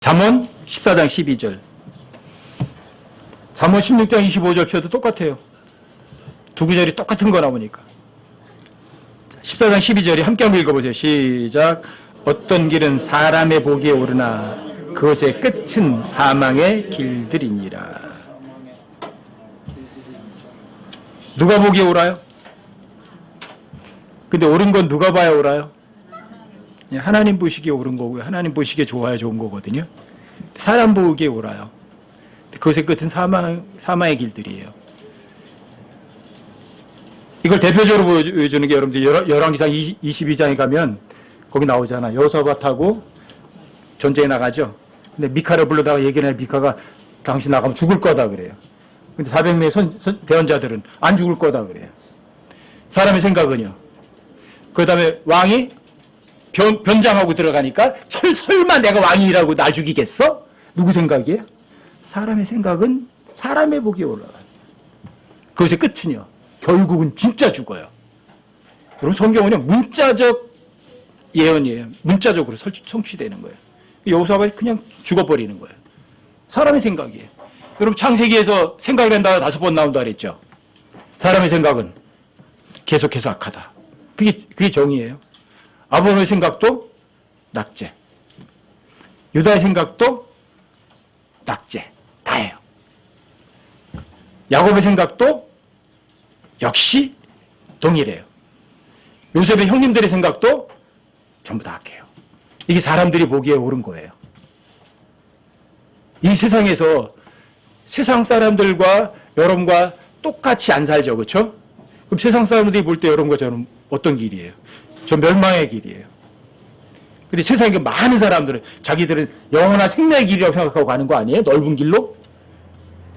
잠언 14장 12절. 잠언 16장 25절 표도 똑같아요. 두 구절이 똑같은 거 나오니까. 14장 12절이 함께 한번 읽어보세요. 시작. 어떤 길은 사람의 보기에 오르나 그것의 끝은 사망의 길들이니라. 누가 보기에 오라요? 근데 옳은 건 누가 봐야 옳아요? 하나님 보시기에 옳은 거고요. 하나님 보시기에 좋아야 좋은 거거든요. 사람 보기에 옳아요. 그것의 끝은 사망의 길들이에요. 이걸 대표적으로 보여주는 게 여러분들 열왕기상 22장에 가면 거기 나오잖아. 여호사밧하고 전쟁에 나가죠. 근데 미카를 불러다가 얘기하는 미카가 당신 나가면 죽을 거다 그래요. 근데 400명의 대언자들은 안 죽을 거다 그래요. 사람의 생각은요. 그 다음에 왕이 변장하고 들어가니까 설마 내가 왕이라고 날 죽이겠어? 누구 생각이에요? 사람의 생각은 사람의 보기에 올라가요. 그것의 끝은요. 결국은 진짜 죽어요. 여러분 성경은요. 문자적 예언이에요. 문자적으로 성취되는 거예요. 여호사밧이 그냥 죽어버리는 거예요. 사람의 생각이에요. 여러분 창세기에서 생각을 한다가 5번 나온다 그랬죠. 사람의 생각은 계속해서 악하다. 그게 정의예요. 아브라함의 생각도 낙제, 유다의 생각도 낙제, 다예요. 야곱의 생각도 역시 동일해요. 요셉의 형님들의 생각도 전부 다 악해요. 이게 사람들이 보기에 옳은 거예요. 이 세상에서 세상 사람들과 여러분과 똑같이 안 살죠, 그렇죠? 그럼 세상 사람들이 볼 때 여러분과 저는 어떤 길이에요? 저 멸망의 길이에요. 근데 세상에 많은 사람들은 자기들은 영원한 생명의 길이라고 생각하고 가는 거 아니에요? 넓은 길로?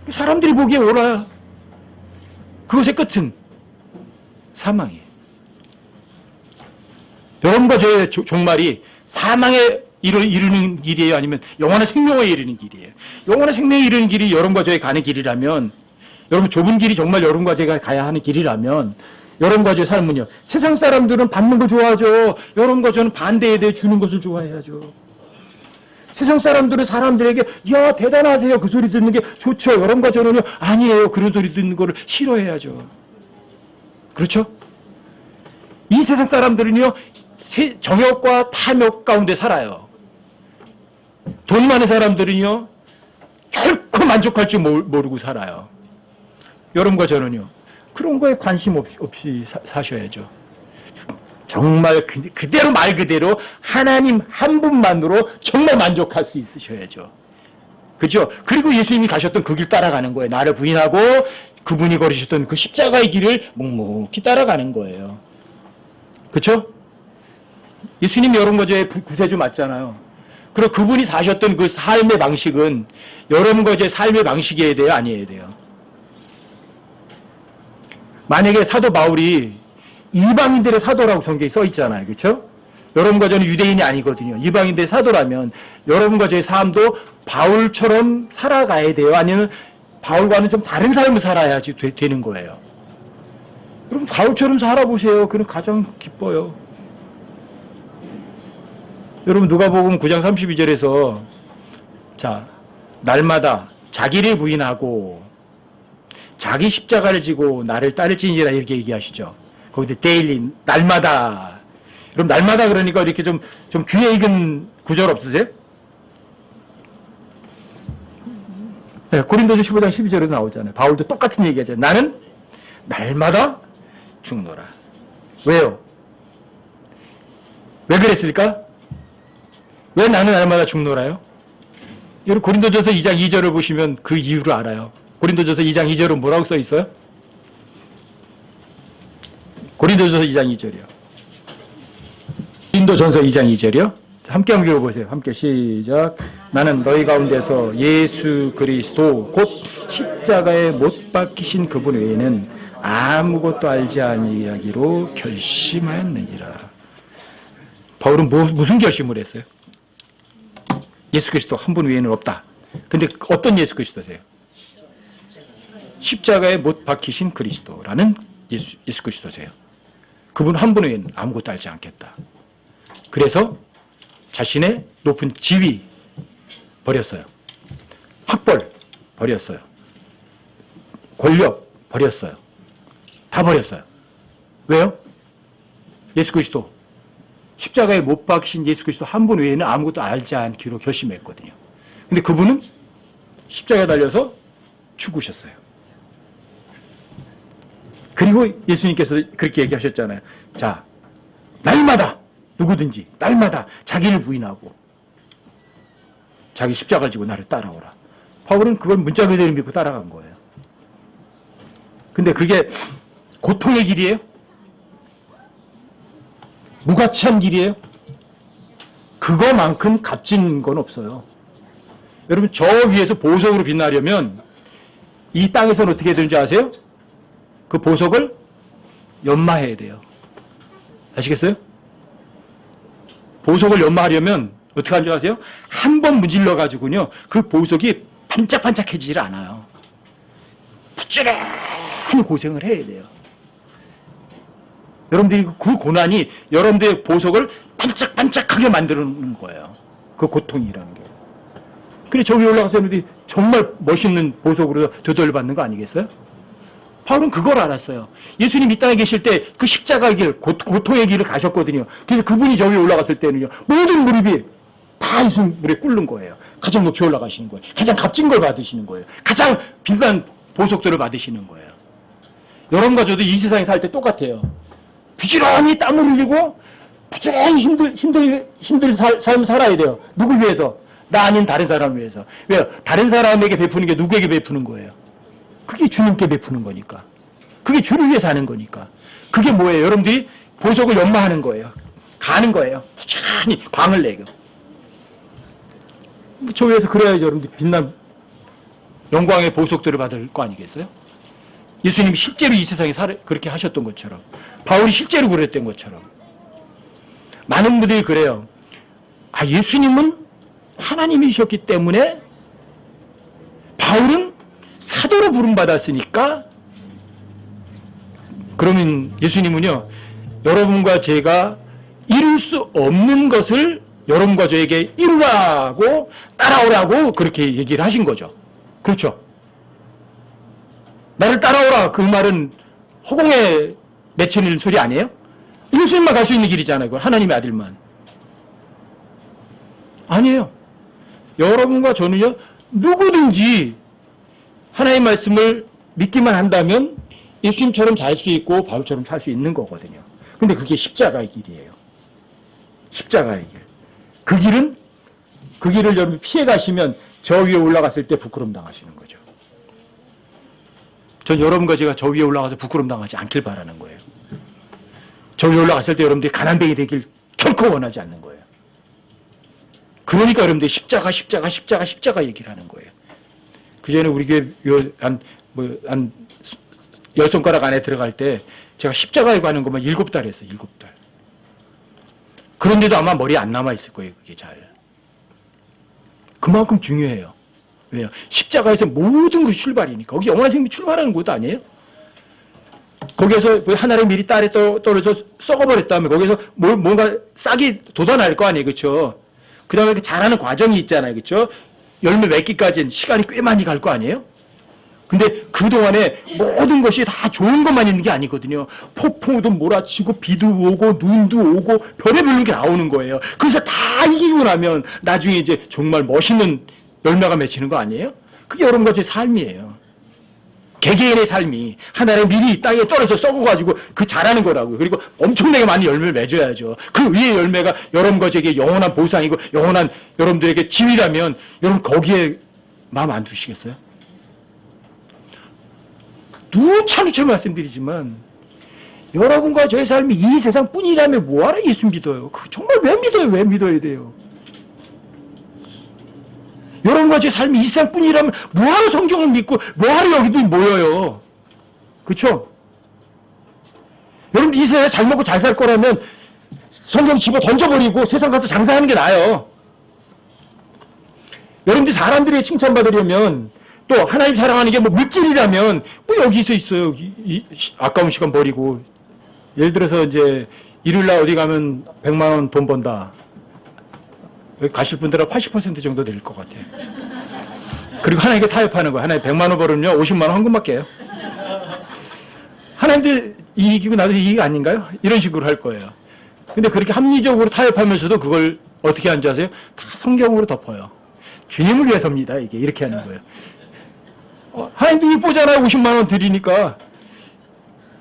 사람들이 보기에 옳아요. 그것의 끝은 사망이에요. 여러분과 저의 종말이 사망에 이르는 길이에요? 아니면 영원한 생명에 이르는 길이에요? 영원한 생명에 이르는 길이 여러분과 저의 가는 길이라면, 여러분 좁은 길이 정말 여러분과 제가 가야 하는 길이라면 여러분과 저의 삶은요. 세상 사람들은 받는 거 좋아하죠. 여러분과 저는 반대에 대해 주는 것을 좋아해야죠. 세상 사람들은 사람들에게 야 대단하세요 그 소리 듣는 게 좋죠. 여러분과 저는요 아니에요 그런 소리 듣는 거를 싫어해야죠. 그렇죠? 이 세상 사람들은요 정욕과 탐욕 가운데 살아요. 돈 많은 사람들은요 결코 만족할 줄 모르고 살아요. 여러분과 저는요 그런 거에 관심 없이 사셔야죠. 정말 그대로 말 그대로 하나님 한 분만으로 정말 만족할 수 있으셔야죠. 그죠? 그리고 예수님이 가셨던 그 길 따라가는 거예요. 나를 부인하고 그분이 걸으셨던 그 십자가의 길을 묵묵히 따라가는 거예요. 그렇죠? 예수님이 여러분과 저의 구세주 맞잖아요. 그럼 그분이 사셨던 그 삶의 방식은 여러분과 저의 삶의 방식이어야 돼요? 아니어야 돼요? 만약에 사도 바울이 이방인들의 사도라고 성경에 써 있잖아요. 그렇죠? 여러분과 저는 유대인이 아니거든요. 이방인들의 사도라면 여러분과 저의 삶도 바울처럼 살아가야 돼요? 아니면 바울과는 좀 다른 삶을 살아야지 되는 거예요. 여러분 바울처럼 살아보세요. 그럼 가장 기뻐요. 여러분 누가복음 9장 32절에서 자 날마다 자기를 부인하고 자기 십자가를 지고 나를 따를지니라 이렇게 얘기하시죠. 거기서 데일리 날마다. 그럼 날마다 그러니까 이렇게 좀 귀에 익은 구절 없으세요? 네, 고린도서 15장 12절에도 나오잖아요. 바울도 똑같은 얘기하잖아요. 나는 날마다 죽노라. 왜요? 왜 그랬을까? 왜 나는 날마다 죽노라요? 여러분 고린도전서 2장 2절을 보시면 그 이유를 알아요. 고린도전서 2장 2절은 뭐라고 써 있어요? 고린도전서 2장 2절이요. 고린도전서 2장 2절이요. 함께 한번 읽어보세요. 함께 시작. 나는 너희 가운데서 예수 그리스도 곧 십자가에 못 박히신 그분 외에는 아무것도 알지 아니하기로 결심하였느니라. 바울은 무슨 결심을 했어요? 예수 그리스도 한 분 외에는 없다. 근데 어떤 예수 그리스도세요? 십자가에 못 박히신 그리스도라는 예수 그리스도세요. 그분 한 분 외에는 아무것도 알지 않겠다. 그래서 자신의 높은 지위, 버렸어요. 학벌 버렸어요. 권력 버렸어요. 다 버렸어요. 왜요? 예수 그리스도, 십자가에 못 박히신 예수 그리스도 한 분 외에는 아무것도 알지 않기로 결심했거든요. 근데 그분은 십자가에 달려서 죽으셨어요. 그리고 예수님께서 그렇게 얘기하셨잖아요. 자, 날마다 누구든지 날마다 자기를 부인하고 자기 십자가를 지고 나를 따라오라. 바울은 그걸 문자 그대로 믿고 따라간 거예요. 근데 그게 고통의 길이에요? 무가치한 길이에요? 그거만큼 값진 건 없어요. 여러분, 저 위에서 보석으로 빛나려면 이 땅에서는 어떻게 되는지 아세요? 그 보석을 연마해야 돼요. 아시겠어요? 보석을 연마하려면 어떻게 하는 줄 아세요? 한 번 문질러 가지고요, 그 보석이 반짝반짝해지질 않아요. 부지런히 고생을 해야 돼요. 여러분들이 그 고난이 여러분들의 보석을 반짝반짝하게 만드는 거예요. 그 고통이라는 게. 그래, 저 위에 올라가서 여러분들이 정말 멋있는 보석으로 되돌려받는 거 아니겠어요? 바울은 그걸 알았어요. 예수님 이 땅에 계실 때 그 십자가의 길, 고통의 길을 가셨거든요. 그래서 그분이 저 위에 올라갔을 때는요, 모든 무릎이 다 예수님 물에 꿇는 거예요. 가장 높이 올라가시는 거예요. 가장 값진 걸 받으시는 거예요. 가장 비싼 보석들을 받으시는 거예요. 여러분과 저도 이 세상에 살 때 똑같아요. 부지런히 땀을 흘리고 부지런히 힘들 삶을 살아야 돼요. 누굴 위해서? 나 아닌 다른 사람을 위해서. 왜요? 다른 사람에게 베푸는 게 누구에게 베푸는 거예요? 그게 주님께 베푸는 거니까. 그게 주를 위해 사는 거니까. 그게 뭐예요? 여러분들이 보석을 연마하는 거예요. 가는 거예요. 부지런히 광을 내고. 저 위에서 그래야지 여러분들 빛난 영광의 보석들을 받을 거 아니겠어요? 예수님이 실제로 이 세상에 그렇게 하셨던 것처럼, 바울이 실제로 그랬던 것처럼. 많은 분들이 그래요. 아, 예수님은 하나님이셨기 때문에 바울은 사도로 부름받았으니까, 그러면 예수님은요, 여러분과 제가 이룰 수 없는 것을 여러분과 저에게 이루라고, 따라오라고 그렇게 얘기를 하신 거죠. 그렇죠? 나를 따라오라, 그 말은 허공에 맺히는 소리 아니에요? 예수님만 갈 수 있는 길이잖아요. 그건 하나님의 아들만. 아니에요. 여러분과 저는요, 누구든지 하나님의 말씀을 믿기만 한다면 예수님처럼 살 수 있고 바울처럼 살 수 있는 거거든요. 근데 그게 십자가의 길이에요. 십자가의 길. 그 길을 여러분 피해 가시면 저 위에 올라갔을 때 부끄럼 당하시는 거죠. 전 여러분과 제가 저 위에 올라가서 부끄럼 당하지 않길 바라는 거예요. 저 위에 올라갔을 때 여러분들이 가난뱅이 되길 결코 원하지 않는 거예요. 그러니까 여러분들이 십자가 얘기를 하는 거예요. 그전에 우리 교회 한 10손가락 안에 들어갈 때 제가 십자가에 가는 것만 7달 했어요. 7달. 그런데도 아마 머리에 안 남아있을 거예요. 그게 잘. 그만큼 중요해요. 왜요? 십자가에서 모든 것이 출발이니까. 거기 영원한 생명이 출발하는 곳 아니에요? 거기에서 하나의 밀이 딸에 떨어져 썩어버렸다면 거기서 뭔가 싹이 돋아날 거 아니에요. 그렇죠? 그 다음에 자라는 과정이 있잖아요. 그렇죠? 열매 맺기까지는 시간이 꽤 많이 갈 거 아니에요? 근데 그동안에 모든 것이 다 좋은 것만 있는 게 아니거든요. 폭풍우도 몰아치고 비도 오고 눈도 오고 별의별 게 나오는 거예요. 그래서 다 이기고 나면 나중에 이제 정말 멋있는 열매가 맺히는 거 아니에요? 그게 여러분과 제 삶이에요. 개개인의 삶이 하나의 밀이 땅에 떨어져 썩어가지고 그 자라는 거라고요. 그리고 엄청나게 많은 열매를 맺어야죠. 그 위에 열매가 여러분과 제게 영원한 보상이고 영원한 여러분들에게 짐이라면 여러분 거기에 마음 안 두시겠어요? 누차 말씀드리지만 여러분과 저의 삶이 이 세상뿐이라면 뭐하러 예수 믿어요? 정말 왜 믿어요? 왜 믿어야 돼요? 여러분과 제 삶이 이 세상뿐이라면 뭐하러 성경을 믿고 뭐하러 여기도 모여요? 그렇죠? 여러분 이 세상에 잘 먹고 잘 살 거라면 성경 집어 던져버리고 세상 가서 장사하는 게 나아요. 여러분들이 사람들이 칭찬받으려면 또 하나님 사랑하는 게 뭐 물질이라면 뭐 여기서 있어요. 아까운 시간 버리고. 예를 들어서 이제 일요일날 어디 가면 100만 원 돈 번다. 여기 가실 분들은 80% 정도 될 것 같아요. 그리고 하나님께 타협하는 거예요. 하나님 100만 원 벌으면요 50만 원 헌금 받게요. 하나님들 이익이고 나도 이익 아닌가요? 이런 식으로 할 거예요. 근데 그렇게 합리적으로 타협하면서도 그걸 어떻게 하는지 아세요? 다 성경으로 덮어요. 주님을 위해서입니다. 이게 이렇게 하는 거예요. 하나님도 이쁘잖아요. 50만 원 드리니까.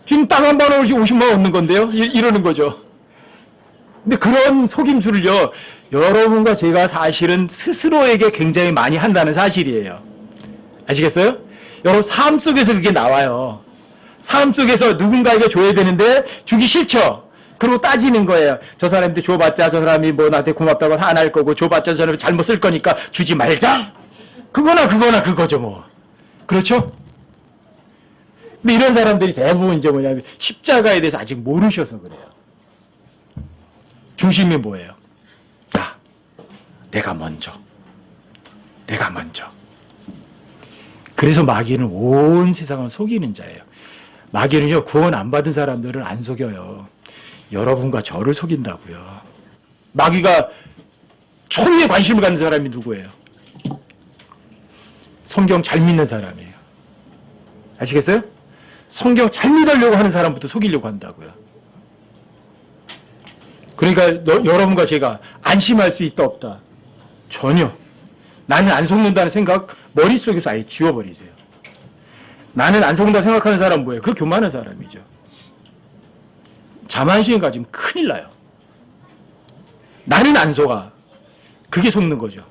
주님 땅 한 번 올시 50만 원 얻는 건데요. 이러는 거죠. 근데 그런 속임수를요. 여러분과 제가 사실은 스스로에게 굉장히 많이 한다는 사실이에요. 아시겠어요? 여러분 삶 속에서 그게 나와요. 삶 속에서 누군가에게 줘야 되는데 주기 싫죠. 그리고 따지는 거예요. 저 사람한테 줘봤자 저 사람이 뭐 나한테 고맙다고 안 할 거고 줘봤자 저 사람이 잘못 쓸 거니까 주지 말자. 그거나 그거죠 뭐. 그렇죠? 근데 이런 사람들이 대부분 이제 뭐냐면 십자가에 대해서 아직 모르셔서 그래요. 중심이 뭐예요? 내가 먼저. 그래서 마귀는 온 세상을 속이는 자예요. 마귀는요, 구원 안 받은 사람들을 안 속여요. 여러분과 저를 속인다고요. 마귀가 초유의 관심을 갖는 사람이 누구예요? 성경 잘 믿는 사람이에요. 아시겠어요? 성경 잘 믿으려고 하는 사람부터 속이려고 한다고요. 그러니까 여러분과 제가 안심할 수 있다 없다. 전혀. 나는 안 속는다는 생각 머릿속에서 아예 지워버리세요. 나는 안 속는다 생각하는 사람은 뭐예요? 그 교만한 사람이죠. 자만심 가지면 큰일 나요. 나는 안 속아. 그게 속는 거죠.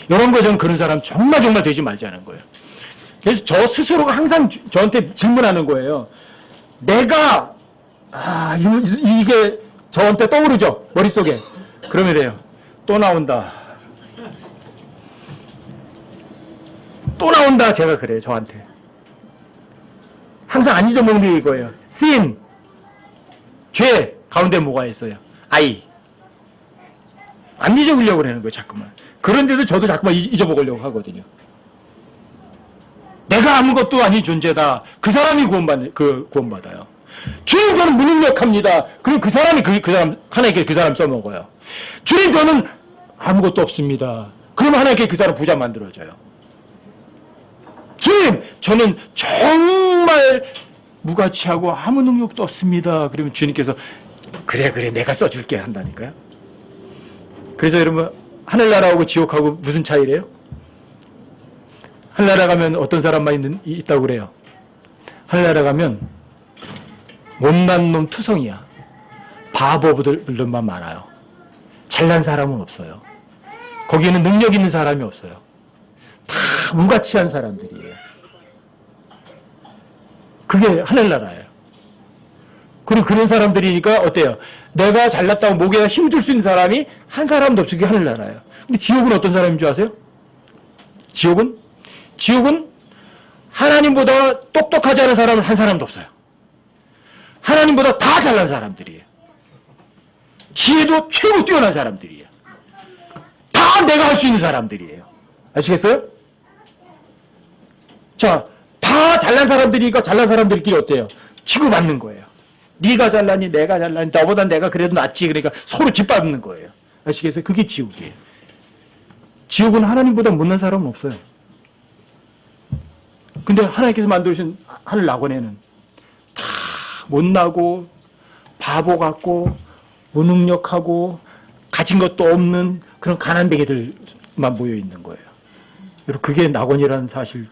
여러분과 저는 그런 사람 정말 되지 말자는 거예요. 그래서 저 스스로가 항상 저한테 질문하는 거예요. 내가 이게 저한테 떠오르죠? 머릿속에. 그러면 돼요. 또 나온다. 제가 그래요. 저한테. 항상 안 잊어먹는 게 이거예요. sin. 죄. 가운데 뭐가 있어요? I. 안 잊어보려고 그러는 거예요. 자꾸만. 그런데도 저도 자꾸만 잊어먹으려고 하거든요. 내가 아무것도 아닌 존재다. 그 사람이 구원받아요. 주님 저는 무능력합니다. 그럼 그 사람이 그 사람 하나님께 그 사람 써먹어요. 주님 저는 아무것도 없습니다. 그럼 하나님께 그 사람 부자 만들어줘요. 주님 저는 정말 무가치하고 아무 능력도 없습니다. 그러면 주님께서 그래 내가 써줄게 한다니까요. 그래서 여러분 하늘나라하고 지옥하고 무슨 차이래요? 하늘나라 가면 어떤 사람만 있다고 그래요? 하늘나라 가면 못난 놈 투성이야. 바보들만 많아요. 잘난 사람은 없어요. 거기에는 능력 있는 사람이 없어요. 다 무가치한 사람들이에요. 그게 하늘나라예요. 그리고 그런 사람들이니까 어때요? 내가 잘났다고 목에 힘줄 수 있는 사람이 한 사람도 없어. 그게 하늘나라예요. 근데 지옥은 어떤 사람인 줄 아세요? 지옥은 하나님보다 똑똑하지 않은 사람은 한 사람도 없어요. 하나님보다 다 잘난 사람들이에요. 지혜도 최고 뛰어난 사람들이에요. 다 내가 할 수 있는 사람들이에요. 아시겠어요? 자, 다 잘난 사람들이니까 잘난 사람들끼리 어때요? 치고받는 거예요. 네가 잘나니 내가 잘나니 너보다 내가 그래도 낫지. 그러니까 서로 짓밟는 거예요. 아시겠어요? 그게 지옥이에요. 지옥은 하나님보다 못난 사람은 없어요. 근데 하나님께서 만드신 하늘 낙원에는 다 못나고 바보 같고 무능력하고 가진 것도 없는 그런 가난뱅이들만 모여 있는 거예요. 여러분 그게 낙원이라는 사실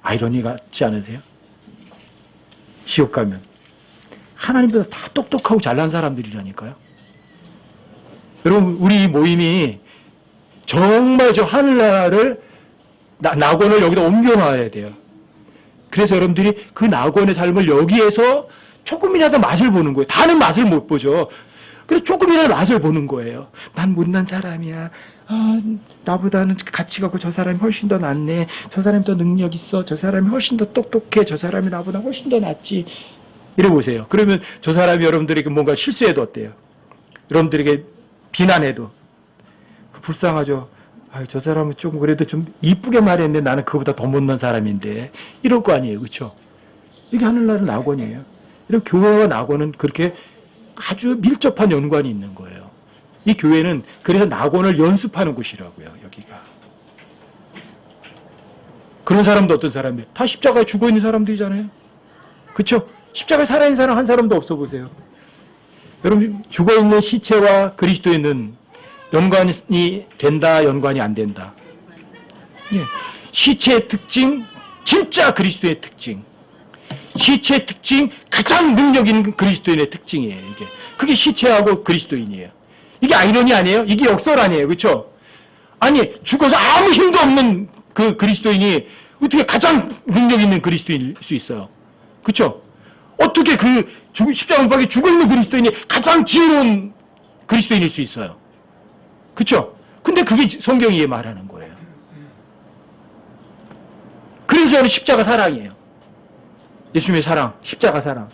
아이러니 같지 않으세요? 지옥 가면 하나님보다 다 똑똑하고 잘난 사람들이라니까요. 여러분 우리 모임이 정말 저 하늘나라를 낙원을 여기다 옮겨놔야 돼요. 그래서 여러분들이 그 낙원의 삶을 여기에서 조금이라도 맛을 보는 거예요. 다는 맛을 못 보죠. 그래서 조금이라도 맛을 보는 거예요. 난 못난 사람이야. 나보다는 가치가 없고 저 사람이 훨씬 더 낫네. 저 사람이 더 능력 있어. 저 사람이 훨씬 더 똑똑해. 저 사람이 나보다 훨씬 더 낫지. 이래 보세요. 그러면 저 사람이 여러분들에게 뭔가 실수해도 어때요? 여러분들에게 비난해도 불쌍하죠. 저 사람은 좀 그래도 좀 이쁘게 말했는데 나는 그보다 더 못난 사람인데 이럴 거 아니에요. 그렇죠? 이게 하늘나라 낙원이에요. 이런 교회와 낙원은 그렇게 아주 밀접한 연관이 있는 거예요. 이 교회는 그래서 낙원을 연습하는 곳이라고요, 여기가. 그런 사람도 어떤 사람이에요? 다 십자가에 죽어 있는 사람들이잖아요. 그렇죠? 십자가에 살아있는 사람 한 사람도 없어 보세요. 여러분, 죽어 있는 시체와 그리스도인은 연관이 된다, 연관이 안 된다. 예. 시체의 특징, 진짜 그리스도의 특징. 시체의 특징, 가장 능력 있는 그리스도인의 특징이에요, 이게. 그게 시체하고 그리스도인이에요. 이게 아이러니 아니에요? 이게 역설 아니에요, 그렇죠? 아니, 죽어서 아무 힘도 없는 그 그리스도인이 어떻게 가장 능력 있는 그리스도인일 수 있어요? 그렇죠? 어떻게 그 십자가 못 박혀 죽어 있는 그리스도인이 가장 지혜로운 그리스도인일 수 있어요? 그렇죠? 근데 그게 성경이 말하는 거예요. 그래서 여러분 십자가 사랑이에요. 예수님의 사랑, 십자가 사랑.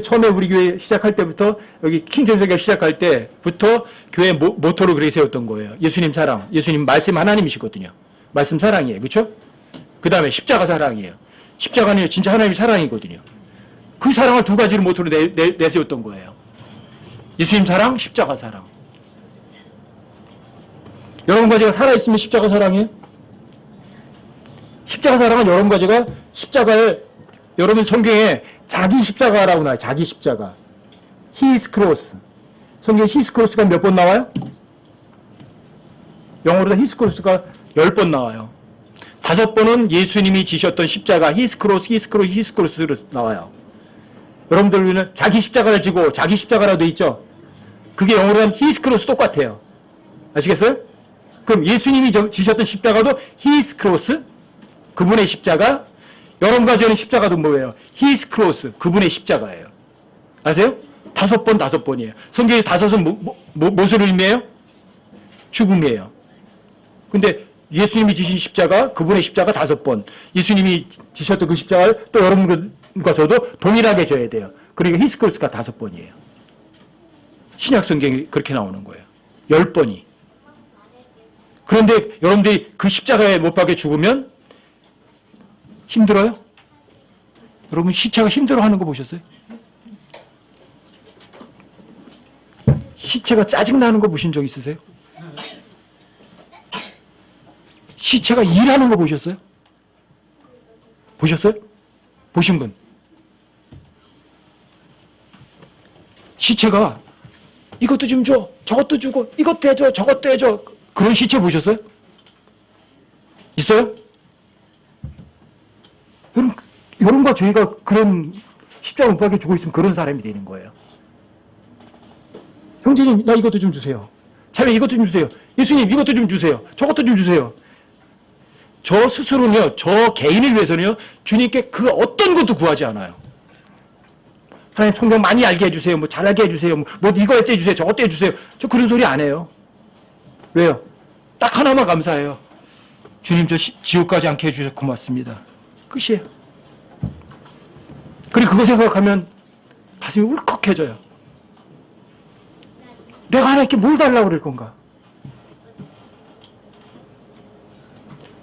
처음에 우리 교회 시작할 때부터 여기 킹제임스가 시작할 때부터 교회 모토로 그렇게 세웠던 거예요. 예수님 사랑, 예수님 말씀 하나님이시거든요. 말씀 사랑이에요. 그렇죠? 그 다음에 십자가 사랑이에요. 십자가는 진짜 하나님의 사랑이거든요. 그 사랑을 두 가지를 모토로 내세웠던 거예요. 예수님 사랑, 십자가 사랑. 여러분과 제가 살아있으면 십자가 사랑이에요? 십자가 사랑은 여러분과 제가 십자가에, 여러분 성경에 자기 십자가라고 나와요. 자기 십자가. His cross. 성경에 His cross가 몇 번 나와요? 영어로 His cross가 10번 나와요. 5번은 예수님이 지셨던 십자가 His cross, His cross, His cross로 나와요. 여러분들은 자기 십자가를 지고 자기 십자가라고 돼 있죠? 그게 영어로는 His cross 똑같아요. 아시겠어요? 그럼 예수님이 지셨던 십자가도 His cross, 그분의 십자가. 여러분과 저는 십자가도 뭐예요? His cross, 그분의 십자가예요. 아세요? 5번이에요. 성경에 5은 무엇을 의미해요? 죽음이에요. 근데 예수님이 지신 십자가, 그분의 십자가 5번. 예수님이 지셨던 그 십자가를 또 여러분과 저도 동일하게 져야 돼요. 그리고 His cross가 5번이에요. 신약 성경이 그렇게 나오는 거예요. 10번이. 그런데 여러분들이 그 십자가에 못 박혀 죽으면 힘들어요? 여러분 시체가 힘들어하는 거 보셨어요? 시체가 짜증나는 거 보신 적 있으세요? 시체가 일하는 거 보셨어요? 보셨어요? 보신 분? 시체가 이것도 좀 줘, 저것도 주고, 이것도 해줘, 저것도 해줘. 그런 시체 보셨어요? 있어요? 여러분과 저희가 그런 십자가 못 박혀 죽어 있으면 그런 사람이 되는 거예요. 형제님, 나 이것도 좀 주세요. 자매 이것도 좀 주세요. 예수님, 이것도 좀 주세요. 저것도 좀 주세요. 저 스스로는요, 저 개인을 위해서는요, 주님께 그 어떤 것도 구하지 않아요. 하나님 성경 많이 알게 해주세요. 뭐 잘하게 해주세요. 뭐 이거 해주세요. 저것도 해주세요. 저 그런 소리 안 해요. 왜요? 딱 하나만 감사해요. 주님, 저 지옥 가지 않게 해주셔서 고맙습니다. 끝이에요. 그리고 그거 생각하면 가슴이 울컥해져요. 내가 하나님께 뭘 달라고 그럴 건가?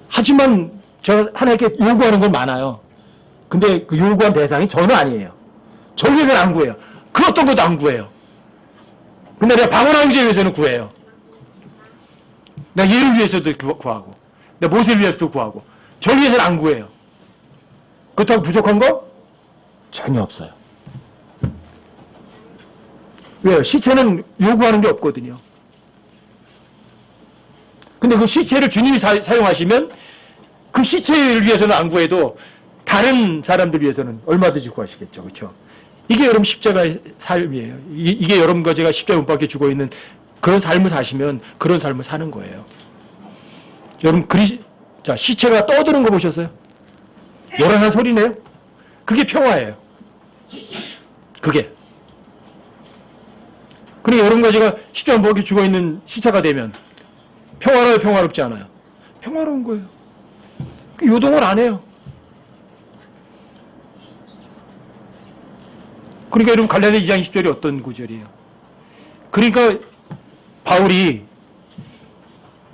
하지만 제가 하나님께 요구하는 건 많아요. 근데 그 요구한 대상이 저는 아니에요. 저를 위해서는 안 구해요. 그 어떤 것도 안 구해요. 근데 내가 방언하는 자 위해서는 구해요. 내가 얘를 위해서도 구하고, 내가 모세를 위해서도 구하고, 저를 위해서는 안 구해요. 그렇다고 부족한 거? 전혀 없어요. 왜요? 시체는 요구하는 게 없거든요. 근데 그 시체를 주님이 사용하시면 그 시체를 위해서는 안 구해도 다른 사람들 위해서는 얼마든지 구하시겠죠. 그렇죠? 이게 여러분 십자가의 삶이에요. 이게 여러분과 제가 십자가 못 박혀 죽어 있는 그런 삶을 사시면 그런 삶을 사는 거예요. 여러분 자, 시체가 떠드는 거 보셨어요? 요란한 소리네요. 그게 평화예요. 그게. 그러니까 여러분과 제가 십자가 못 박혀 죽어 있는 시체가 되면 평화로워요, 평화롭지 않아요? 평화로운 거예요. 요동을 안 해요. 그러니까 여러분 갈라디아 2장 20절이 어떤 구절이에요? 그러니까 바울이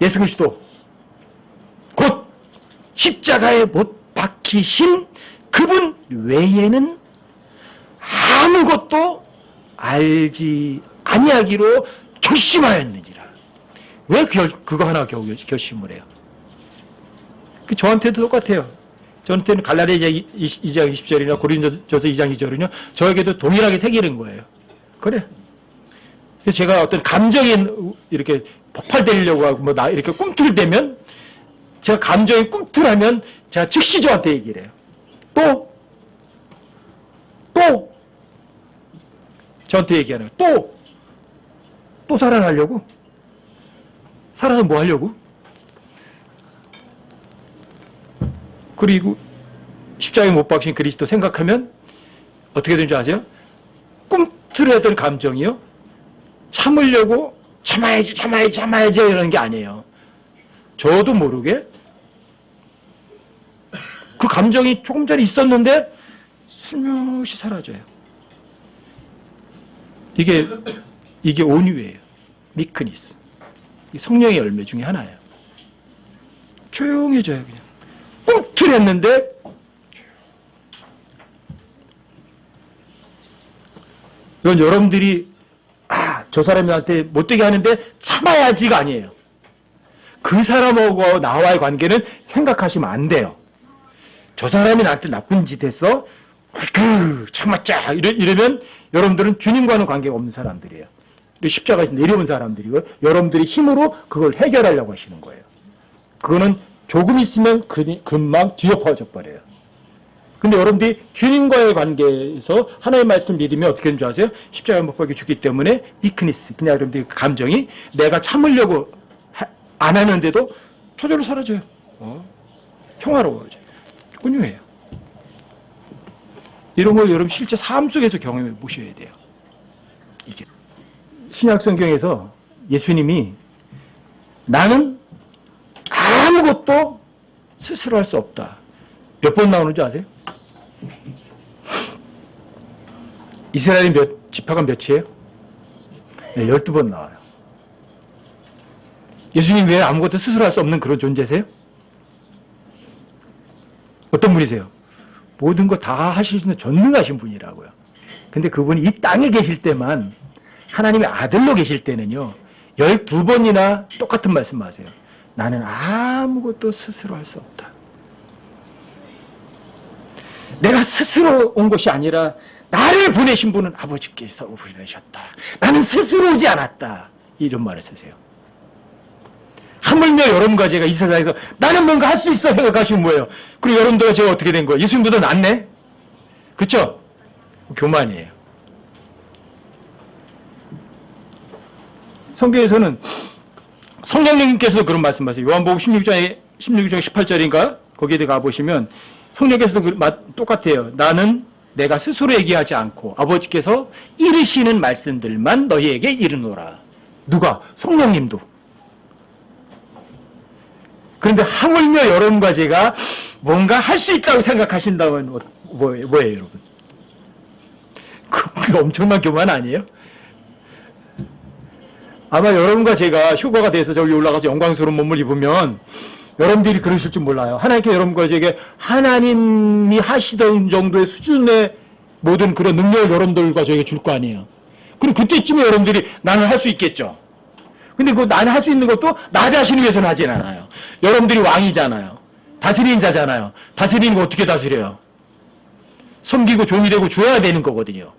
예수 그리스도 곧 십자가에 못 박히신 그분 외에는 아무것도 알지 아니하기로 결심하였느니라. 왜 그거 하나 겨우 결심을 해요? 그 저한테도 똑같아요. 저한테는 갈라디아 2장 20절이나 고린도전서 2장 2절은요, 저에게도 동일하게 새기는 거예요. 그래. 그래서 제가 어떤 감정이 이렇게 폭발되려고 하고, 이렇게 꿈틀대면, 제가 감정이 꿈틀하면, 제가 즉시 저한테 얘기를 해요. 또, 저한테 얘기하는 거예요. 또 살아나려고? 살아서 뭐 하려고? 그리고 십자가에 못 박힌 그리스도 생각하면 어떻게 되는지 아세요? 꿈틀했던 감정이요. 참으려고 참아야지 이러는 게 아니에요. 저도 모르게 그 감정이 조금 전에 있었는데 슬며시 사라져요. 이게 온유예요. 미크니스. 성령의 열매 중에 하나예요. 조용해져요. 그냥 꿈틀했는데 이건 여러분들이 저 사람이 나한테 못되게 하는데 참아야지가 아니에요. 그 사람하고 나와의 관계는 생각하시면 안 돼요. 저 사람이 나한테 나쁜 짓 했어? 참았자 이러면 여러분들은 주님과는 관계가 없는 사람들이에요. 십자가에서 내려온 사람들이고 여러분들이 힘으로 그걸 해결하려고 하시는 거예요. 그거는 조금 있으면 금방 뒤엎어져 버려요. 근데 여러분들이 주님과의 관계에서 하나님의 말씀을 믿으면 어떻게 되는 줄 아세요? 십자가에 못 박혀 죽기 때문에 미크니스, 그냥 여러분들의 감정이 내가 참으려고 안 하는데도 저절로 사라져요. 평화로워져요. 온유해요. 이런 걸 여러분 실제 삶 속에서 경험해 보셔야 돼요. 이게 신약 성경에서 예수님이 나는 아무것도 스스로 할 수 없다. 몇 번 나오는 줄 아세요? 이스라엘이 지파가 몇이에요? 네, 12번 나와요. 예수님 왜 아무것도 스스로 할 수 없는 그런 존재세요? 어떤 분이세요? 모든 거 다 하실 수 있는 전능하신 분이라고요. 근데 그분이 이 땅에 계실 때만, 하나님의 아들로 계실 때는요, 12번이나 똑같은 말씀 하세요. 나는 아무것도 스스로 할 수 없다. 내가 스스로 온 것이 아니라 나를 보내신 분은 아버지께서 보내셨다. 나는 스스로 오지 않았다. 이런 말을 쓰세요. 하물며 여러분과 제가 이 세상에서 나는 뭔가 할 수 있어 생각하시면 뭐예요? 그리고 여러분들과 제가 어떻게 된 거예요? 예수님보다 낫네? 그쵸? 교만이에요. 성경에서는 성령님께서도 그런 말씀하세요. 요한복음 16장 18절인가? 거기에 가보시면 성령께서도 똑같아요. 나는 내가 스스로 얘기하지 않고 아버지께서 이르시는 말씀들만 너희에게 이르노라. 누가? 성령님도. 그런데 하물며 여러분과 제가 뭔가 할 수 있다고 생각하신다면 뭐예요, 여러분? 그거 엄청난 교만 아니에요? 아마 여러분과 제가 휴가가 돼서 저기 올라가서 영광스러운 몸을 입으면 여러분들이 그러실 줄 몰라요. 하나님께 여러분과 제게 하나님이 하시던 정도의 수준의 모든 그런 능력을 여러분들과 저에게 줄 거 아니에요. 그럼 그때쯤에 여러분들이 나는 할 수 있겠죠. 근데 그 나는 할 수 있는 것도 나 자신을 위해서는 하진 않아요. 여러분들이 왕이잖아요. 다스리는 자잖아요. 다스리는 거 어떻게 다스려요? 섬기고 종이 되고 줘야 되는 거거든요.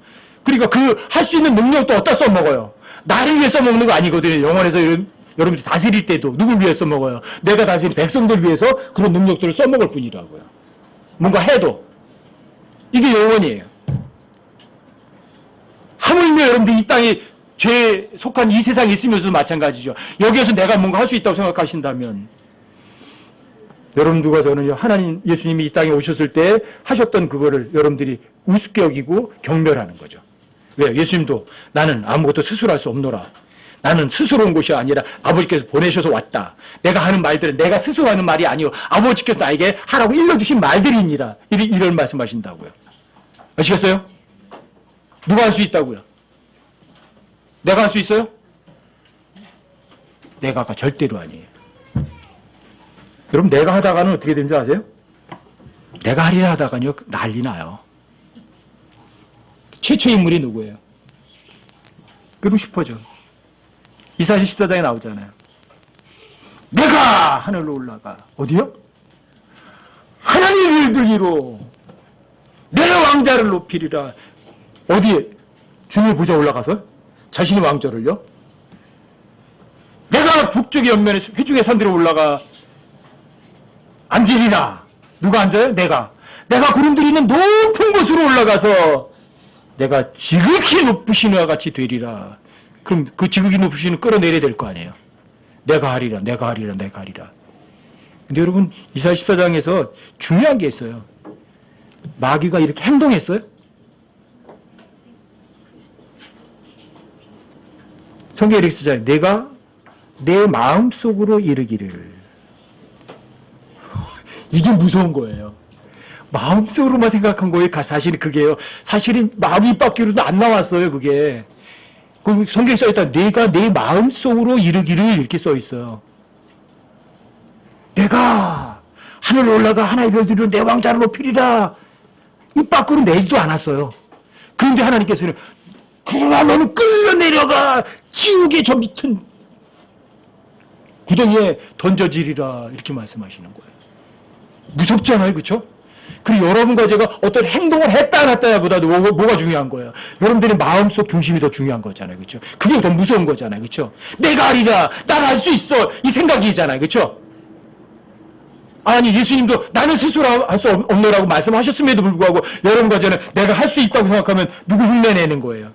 그러니까 그 할 수 있는 능력도 어디다 써먹어요? 나를 위해 써먹는 거 아니거든요. 영원에서 여러분들이 다스릴 때도 누굴 위해 써먹어요? 내가 다스린 백성들 위해서 그런 능력들을 써먹을 뿐이라고요. 뭔가 해도. 이게 영원이에요. 하물며 여러분들이 이 땅에 죄에 속한 이 세상에 있으면서도 마찬가지죠. 여기에서 내가 뭔가 할 수 있다고 생각하신다면 여러분들과 저는 하나님 예수님이 이 땅에 오셨을 때 하셨던 그거를 여러분들이 우습게 여기고 경멸하는 거죠. 왜요? 예수님도 나는 아무것도 스스로 할 수 없노라. 나는 스스로 온 것이 아니라 아버지께서 보내셔서 왔다. 내가 하는 말들은 내가 스스로 하는 말이 아니요 아버지께서 나에게 하라고 일러주신 말들이니라. 이런 말씀하신다고요. 아시겠어요? 누가 할 수 있다고요? 내가 할 수 있어요? 내가가 절대로 아니에요. 여러분 내가 하다가는 어떻게 되는지 아세요? 내가 하리라 하다가는요 난리 나요. 최초 인물이 누구예요? 루시퍼죠. 이사야 14장에 나오잖아요. 내가 하늘로 올라가. 어디요? 하나님의 일들기로 내 왕자를 높이리라. 어디에? 주님의 보좌 올라가서? 자신의 왕좌를요? 내가 북쪽의 옆면에 회중의 산들에 올라가 앉으리라. 누가 앉아요? 내가 구름들이 있는 높은 곳으로 올라가서 내가 지극히 높으신 이와 같이 되리라. 그럼 그 지극히 높으신을 끌어내려야 될 거 아니에요. 내가 하리라. 근데 여러분 이사야 14장에서 중요한 게 있어요. 마귀가 이렇게 행동했어요? 성경에 이렇게 쓰잖아요. 내가 내 마음속으로 이르기를. 이게 무서운 거예요. 마음속으로만 생각한 거예요. 사실은 그게요. 사실은 마귀 입 밖으로도 안 나왔어요. 그게. 그 성경에 써있다. 내가 내 마음속으로 이르기를 이렇게 써있어요. 내가 하늘로 올라가 하나의 별들로 내 왕자를 높이리라. 입 밖으로 내지도 않았어요. 그런데 하나님께서는 그러나 너는 끌려 내려가 지옥의 저 밑은 구덩이에 던져지리라. 이렇게 말씀하시는 거예요. 무섭잖아요. 그렇죠? 그리고 여러분과 제가 어떤 행동을 했다 안 했다야 보다도 뭐가 중요한 거예요? 여러분들의 마음속 중심이 더 중요한 거잖아요. 그렇죠? 그게 더 무서운 거잖아요. 그렇죠? 내가 하리라. 난 할 수 있어. 이 생각이잖아요. 그렇죠? 아니 예수님도 나는 스스로 할 수 없노라고 말씀하셨음에도 불구하고 여러분과 저는 내가 할 수 있다고 생각하면 누구 흉내내는 거예요?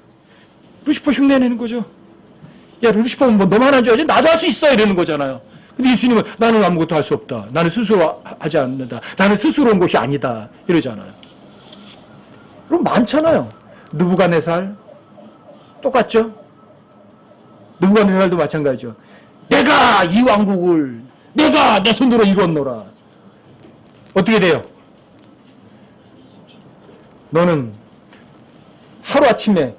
루시퍼 흉내내는 거죠. 야 루시퍼는 뭐 너만 하는 줄 알지? 나도 할 수 있어 이러는 거잖아요. 근데 예수님은 나는 아무것도 할 수 없다. 나는 스스로 하지 않는다. 나는 스스로 온 것이 아니다. 이러잖아요. 그럼 많잖아요. 느부갓네살 똑같죠? 느부갓네살도 마찬가지죠. 내가 이 왕국을 내가 내 손으로 이뤘노라. 어떻게 돼요? 너는 하루아침에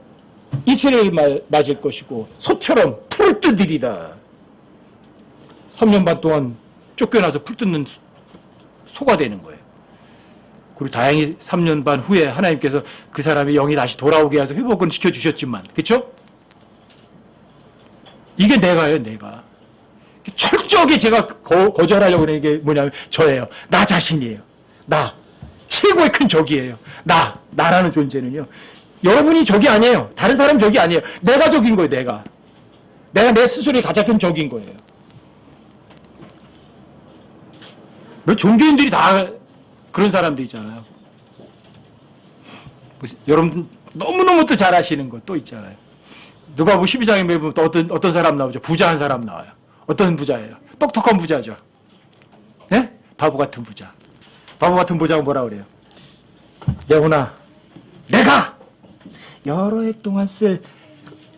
이스라엘을 맞을 것이고 소처럼 풀을 뜯으리라. 3년 반 동안 쫓겨나서 풀 뜯는 소가 되는 거예요. 그리고 다행히 3년 반 후에 하나님께서 그 사람의 영이 다시 돌아오게 해서 회복은 시켜주셨지만, 그렇죠? 이게 내가예요, 내가. 철저하게 제가 거절하려고 하는 게 뭐냐면 저예요. 나 자신이에요. 나. 최고의 큰 적이에요. 나라는 존재는요. 여러분이 적이 아니에요. 다른 사람 적이 아니에요. 내가 적인 거예요, 내가. 내가 내 스스로의 가장 큰 적인 거예요. 종교인들이 다 그런 사람들 있잖아요. 여러분 너무너무 또 잘 아시는 것 또 있잖아요. 누가 뭐 12장에 보면 또 어떤 사람 나오죠? 부자 한 사람 나와요. 어떤 부자예요? 똑똑한 부자죠. 예? 바보 같은 부자. 바보 같은 부자가 뭐라 그래요? 영훈아, 내가 여러 해 동안 쓸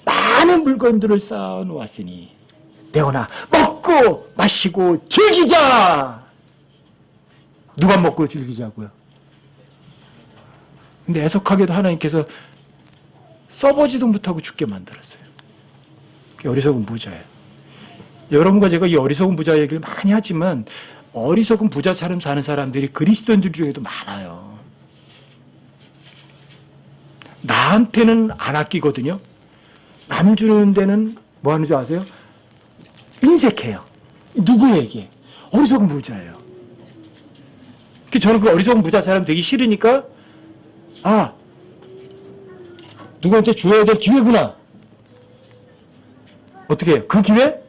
많은 물건들을 쌓아놓았으니 영훈아, 먹고 마시고 즐기자. 누가 먹고 즐기자고요? 근데 애석하게도 하나님께서 써보지도 못하고 죽게 만들었어요. 그게 어리석은 부자예요. 여러분과 제가 이 어리석은 부자 얘기를 많이 하지만 어리석은 부자처럼 사는 사람들이 그리스도인들 중에도 많아요. 나한테는 안 아끼거든요. 남 주는 데는 뭐 하는 줄 아세요? 인색해요. 누구에게? 어리석은 부자예요. 저는 그 어리석은 부자처럼 되기 싫으니까 누구한테 줘야 될 기회구나. 어떻게 해요? 그 기회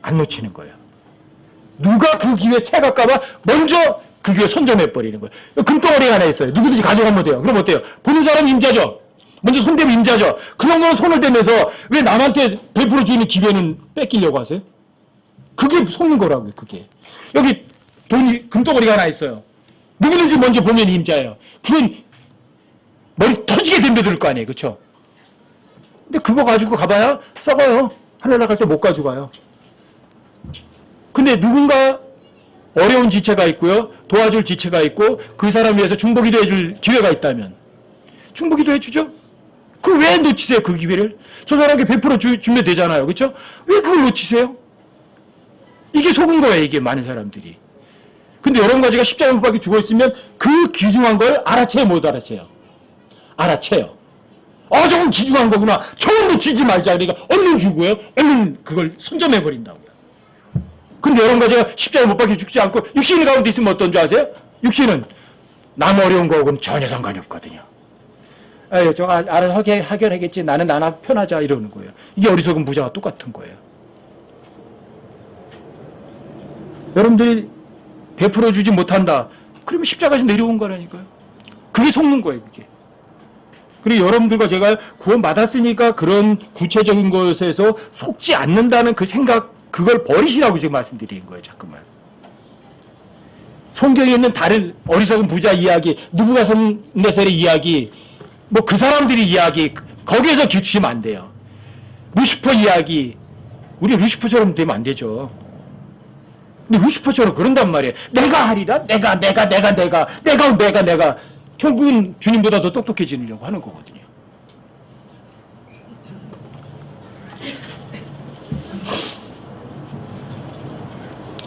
안 놓치는 거예요. 누가 그 기회 채갈까봐 먼저 그 기회 선점해버리는 거예요. 금덩어리가 하나 있어요. 누구든지 가져가면 돼요. 그럼 어때요? 보는 사람이 임자죠. 먼저 손대면 임자죠. 그런 거는 손을 대면서 왜 남한테 베풀어 주는 기회는 뺏기려고 하세요? 그게 속는 거라고요. 그게. 여기 돈이 금덩어리가 하나 있어요. 누구든지 먼저 보면 임자예요. 그건 머리 터지게 덤벼들 거 아니에요. 그렇죠? 근데 그거 가지고 가봐야 썩어요. 하늘 나갈 때 못 가져가요. 근데 누군가 어려운 지체가 있고요. 도와줄 지체가 있고 그 사람 위해서 중보기도 해줄 기회가 있다면 중보기도 해주죠. 그걸 왜 놓치세요? 그 기회를. 저 사람에게 베풀어 주면 되잖아요. 그렇죠? 왜 그걸 놓치세요? 이게 속은 거예요. 이게 많은 사람들이. 근데 여러분과 제가 십자가에 못 박혀 죽어 있으면 그 귀중한 걸 알아채요, 못 알아채요? 알아채요. 아, 저건 기중한 거구나. 저건 주지 말자. 그러니까 얼른 주고요. 얼른 그걸 선점해버린다고요. 근데 여러분과 제가 십자가에 못 박혀 죽지 않고 육신이 가운데 있으면 어떤 줄 아세요? 육신은 남 어려운 거하고는 전혀 상관이 없거든요. 아유, 저 알아서 하겠지. 나는 나나 편하자. 이러는 거예요. 이게 어리석은 부자와 똑같은 거예요. 여러분들이 베풀어 주지 못한다. 그러면 십자가에서 내려온 거라니까요. 그게 속는 거예요, 그게. 그리고 여러분들과 제가 구원받았으니까 그런 구체적인 것에서 속지 않는다는 그 생각, 그걸 버리시라고 지금 말씀드리는 거예요, 자꾸만. 성경에 있는 다른 어리석은 부자 이야기, 느부갓네살의 이야기, 뭐 그 사람들의 이야기, 거기에서 기추시면 안 돼요. 루시퍼 이야기, 우리 루시퍼처럼 되면 안 되죠. 근데 루시퍼처럼 그런단 말이에요. 내가 하리라, 내가. 결국은 주님보다 더 똑똑해지려고 하는 거거든요.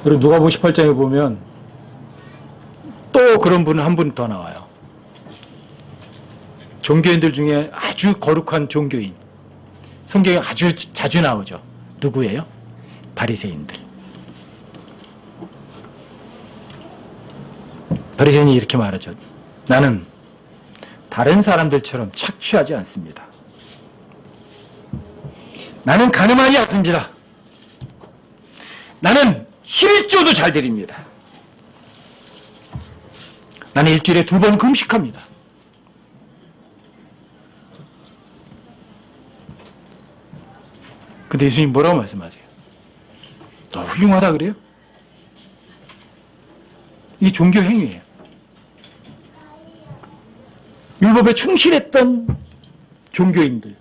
그리고 누가복음 18장에 보면 또 그런 분은 한 분 더 나와요. 종교인들 중에 아주 거룩한 종교인. 성경에 아주 자주 나오죠. 누구예요? 바리새인들. 바리새인이 이렇게 말하죠. 나는 다른 사람들처럼 착취하지 않습니다. 나는 가늠하지 않습니다. 나는 11조도 잘 드립니다. 나는 일주일에 2번 금식합니다. 근데 예수님 뭐라고 말씀하세요? 너 훌륭하다 그래요? 이 종교 행위예요. 율법에 충실했던 종교인들.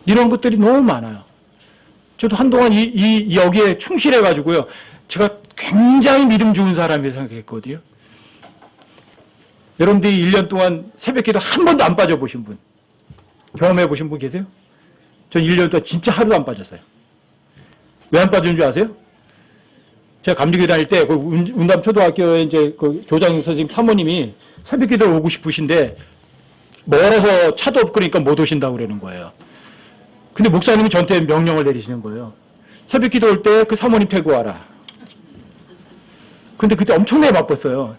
이런 것들이 너무 많아요. 저도 한동안 여기에 충실해가지고요. 제가 굉장히 믿음 좋은 사람이라고 생각했거든요. 여러분들이 1년 동안 새벽기도 한 번도 안 빠져보신 분, 경험해 보신 분 계세요? 전 1년 동안 진짜 하루도 안 빠졌어요. 왜 안 빠지는 줄 아세요? 제가 감리교 다닐 때, 그 운담초등학교에 이제 그 교장 선생님 사모님이 새벽기도 오고 싶으신데, 멀어서 차도 없고 그러니까 못 오신다고 그러는 거예요. 근데 목사님은 저한테 명령을 내리시는 거예요. 새벽기도 올 때 그 사모님 태고 와라. 근데 그때 엄청나게 바빴어요.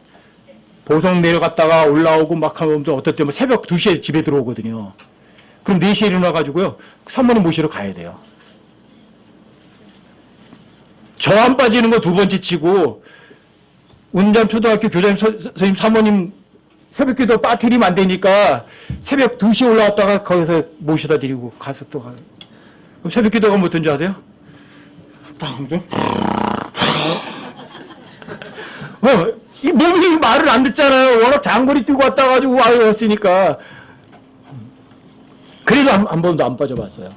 보성 내려갔다가 올라오고 막 하면 어떨 때 새벽 2시에 집에 들어오거든요. 그럼 4시에 일어나가지고요. 사모님 모시러 가야 돼요. 저 안 빠지는 거 2번째 치고 운담초등학교 교장님 선생님 사모님 새벽기도 빠뜨리면 안 되니까 새벽 2시에 올라왔다가 거기서 모셔다 드리고 가서 또 가요. 그럼 새벽기도가 뭐 어떤 줄 아세요? 이 몸이 말을 안 듣잖아요. 워낙 장거리 뛰고 왔다 가지고 왔으니까. 그래도 한 번도 안 빠져봤어요.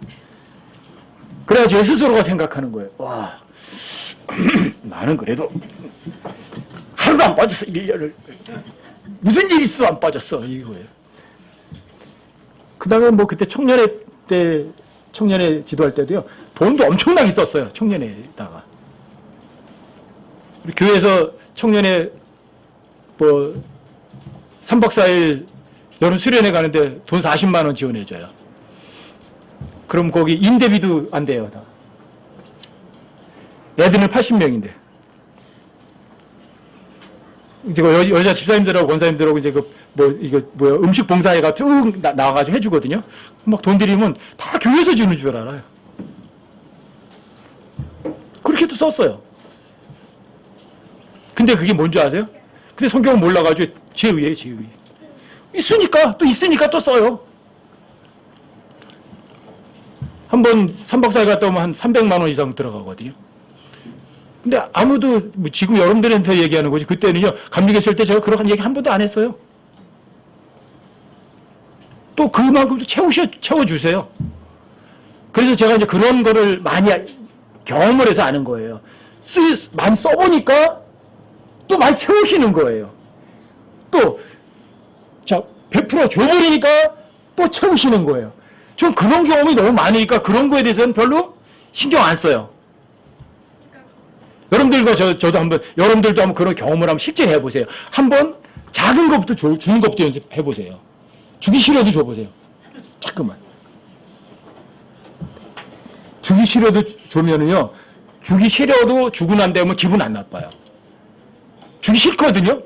그래야 제 스스로가 생각하는 거예요. 와, 나는 그래도 하루도 안 빠졌어, 1년을. 무슨 일이 있어 안 빠졌어, 이거예요. 그 다음에 뭐 그때 청년회 지도할 때도요, 돈도 엄청나게 썼어요, 청년회에다가. 교회에서 청년회 뭐 3박 4일 여름 수련회 가는데 돈 40만 원 지원해줘요. 그럼 거기 임대비도 안 돼요, 다. 애들은 80명인데. 이제 여자 집사님들하고 권사님들하고 이제 음식 봉사회가 쭉 나와가지고 해주거든요. 막 돈 들이면 다 교회에서 주는 줄 알아요. 그렇게도 썼어요. 근데 그게 뭔지 아세요? 근데 성경은 몰라가지고 제의예요, 제의. 있으니까 또 써요. 한 번 3박 4일 갔다 오면 한 300만 원 이상 들어가거든요. 근데 아무도 지금 여러분들한테 얘기하는 거지. 그때는요, 감리교 있을 때 제가 그런 얘기 한 번도 안 했어요. 또 그만큼도 채워주세요. 그래서 제가 이제 그런 거를 많이 경험을 해서 아는 거예요. 많이 써보니까 또 많이 채우시는 거예요. 또, 자, 100% 줘버리니까 또 채우시는 거예요. 전 그런 경험이 너무 많으니까 그런 거에 대해서는 별로 신경 안 써요. 여러분들과 저도 한번, 여러분들도 한번 그런 경험을 한번 실제 해보세요. 한번 작은 것부터 주는 것부터 연습해보세요. 주기 싫어도 줘보세요. 자꾸만. 주기 싫어도 주면은요, 주기 싫어도 주고 난 다음에 기분 안 나빠요. 주기 싫거든요?